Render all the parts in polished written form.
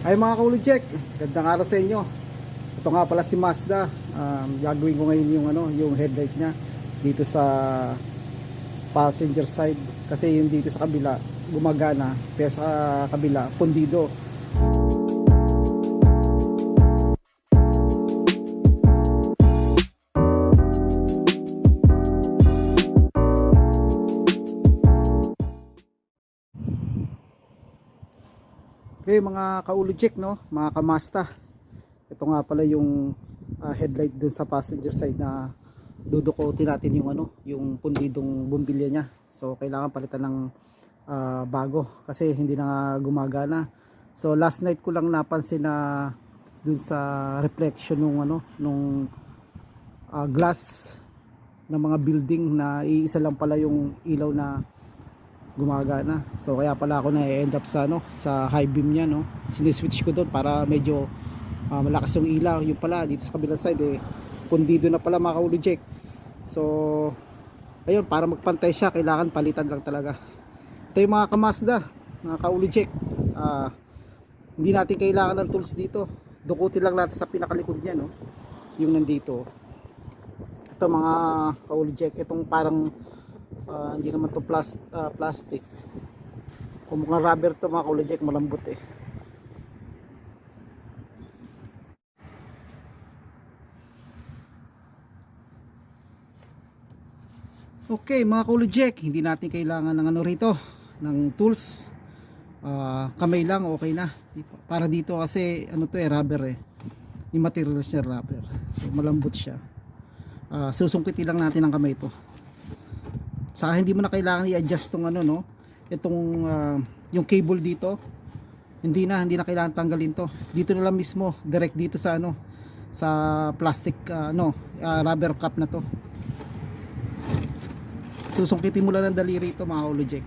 Ay mga kaulojek, gandang araw sa inyo. Ito nga pala si Mazda. Gagawin ko ngayon yung yung headlight niya dito sa passenger side kasi yung dito sa kabila gumagana pero sa kabila pundido. Okay mga kaulojek, no, mga kamasta. Ito nga pala yung headlight dun sa passenger side na dudukotin natin yung yung pundidong bumbilya niya. So kailangan palitan ng bago kasi hindi na nga gumagana. So last night ko lang napansin na dun sa reflection nung glass ng mga building na iisa lang pala yung ilaw na gumagana. So kaya pala ako na-end up sa sa high beam niya, no. Siniswitch ko doon para medyo malakas yung ilaw. Yung pala dito sa kabilang side pundido na pala mga kaulojek. So ayun, para magpantay siya kailangan palitan lang talaga. Ito yung mga kamazda, mga kaulojek. Hindi natin kailangan ng tools dito. Dukutin lang natin sa pinakalikod niya, no. Yung nandito. Ito mga kaulojek, itong parang hindi naman to plastic. Kung mukhang rubber to mga kaulojek, malambot eh. Okay mga kaulojek, hindi natin kailangan ng rito, ng tools. Kamay lang okay na. Para dito kasi to rubber eh. Yung materials niya rubber. So malambot siya. Susungkitin lang natin ang kamay to. Saka hindi mo na kailangan i-adjust tong itong yung cable dito. Hindi na kailangan tanggalin to. Dito na lang mismo, direct dito sa sa plastic rubber cap na to. Susungkitin mo lang ng daliri ito mga kaulojek.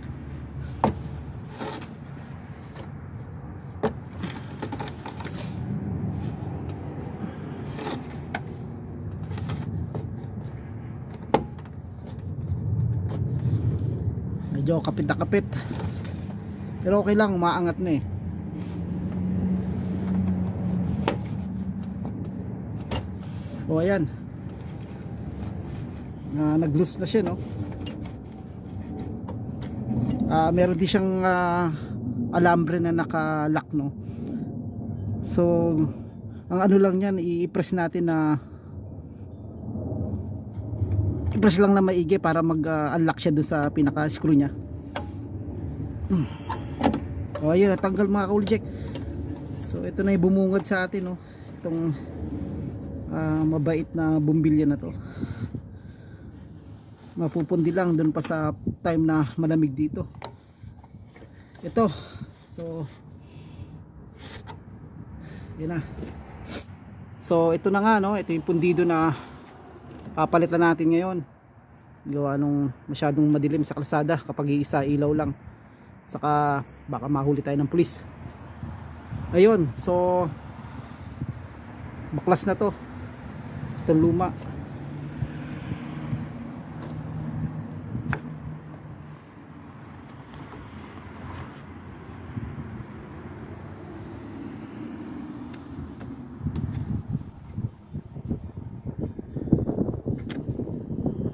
Medyo kapit na kapit pero okay lang, umaangat na eh. O ayan, nag-loose na siya, no. Meron din siyang alambre na naka-lock, no. So ang lang yan, i-press natin i-press lang na maigi para mag-unlock siya doon sa pinaka-screw niya. O ayun, natanggal mga kaulojek. So ito na yung bumungad sa atin, no. Itong mabait na bumbilya na to. Mapupundi lang doon pa sa time na malamig dito. Ito. So yun na. So ito na nga, no. Ito yung pundido na papalitan natin ngayon. Gawa nung masyadong madilim sa kalsada kapag iisa ilaw lang. Saka baka mahuli tayo ng pulis. Ayun, so baklas na to. Itong luma.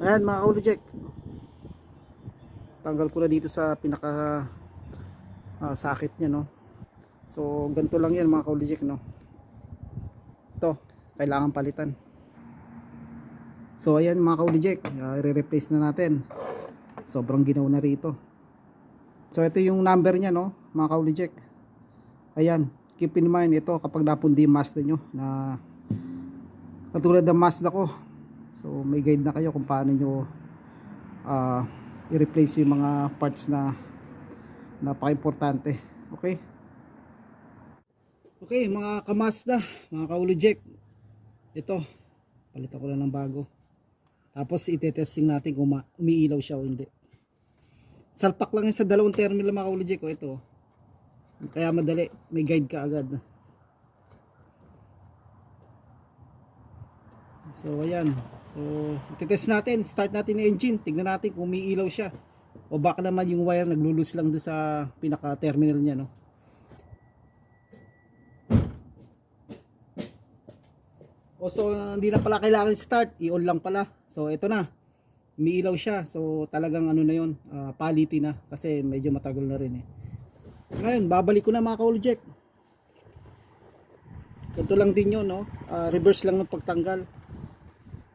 Ayan mga kaulojek, tanggal ko na dito sa pinaka sakit nya, no. So ganito lang yan mga kaulojek, no. Ito kailangan palitan. So ayan mga kaulojek, i-replace na natin. Sobrang ginaw na rito. So ito yung number nya, no mga kaulojek. Ayan, keep in mind ito kapag napundi yung Mazda nyo na katulad ng Mazda ko. So may guide na kayo kung paano nyo i-replace yung mga parts na napaka-importante. Okay? Okay mga kamazda, mga kaulojek, ito palitan ko na ng bago. Tapos ite-testing natin kung umiilaw siya o hindi. Salpak lang yan sa dalawang terminal mga kaulojek ko. Ito kaya madali, may guide ka agad. So ayan, so iti-test natin, start natin yung engine, tignan natin kung umiilaw siya o baka naman yung wire naglulus lang doon sa pinaka terminal niya, no. O so hindi na pala kailangan start, i-on lang pala. So ito na, umiilaw siya. So talagang ano na yun, paliti na kasi medyo matagal na rin eh. Ngayon babalik ko na mga ka-Uli Jack. Ganito lang din yun, no? Reverse lang ng pagtanggal.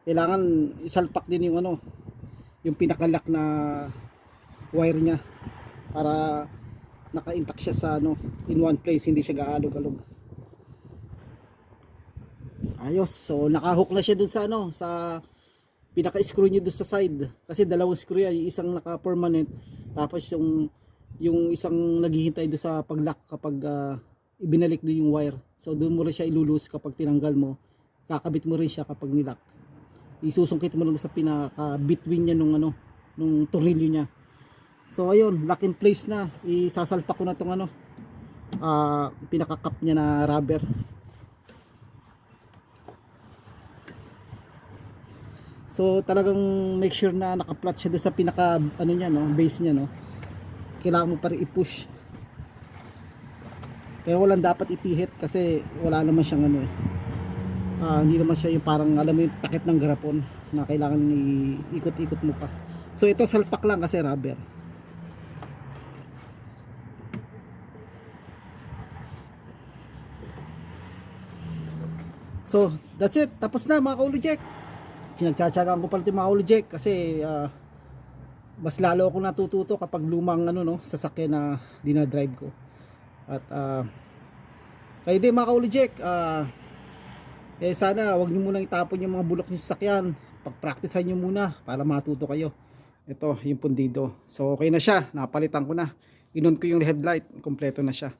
Kailangan isalpak din yung ano, yung pinakalock na wire niya para naka-intact siya sa ano, in one place, hindi siya gaalog-alog. Ayos. So naka-hook na siya dun sa ano, sa pinaka-screw niya dun sa side. Kasi dalawang screw yan, yung isang naka-permanent, tapos yung isang naghihintay dun sa pag-lock kapag ibinalik doon yung wire. So doon mo rin siya ilulus kapag tinanggal mo. Kakabit mo rin siya kapag nilak. Isusungkit mo lang sa pinaka between niya nung ano, nung tornilyo niya. So ayun, lock in place na. Isasalpak ko na tong ano, pinaka cup niya na rubber. So talagang make sure na naka-flat siya doon sa pinaka ano niya, no, base niya, no. Kailangan mo pa rin i-push. Pero walang dapat ipihit kasi wala naman siyang ano eh. Hindi naman siya yung parang alam mo yung takip ng garapon na kailangan iikot-ikot mo pa. So ito salpak lang kasi rubber. So that's it. Tapos na mga ka-Uli Jack. Nagtsatsagaan ko pala ito mga ka-Uli Jack kasi mas lalo ako natututo kapag lumang ano, no, sasakyan na dinadrive ko. At kayo din mga ka-Uli Jack, sana wag nyo munang itapon yung mga bulok ng sasakyan. Pag-practicean nyo muna para matuto kayo. Ito yung pundido. So okay na siya, napalitan ko na. Inon ko yung headlight, kompleto na siya.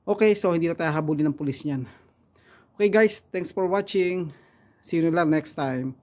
Okay, so hindi na tayo habulin ng pulis niyan. Okay guys, thanks for watching. See you lang next time.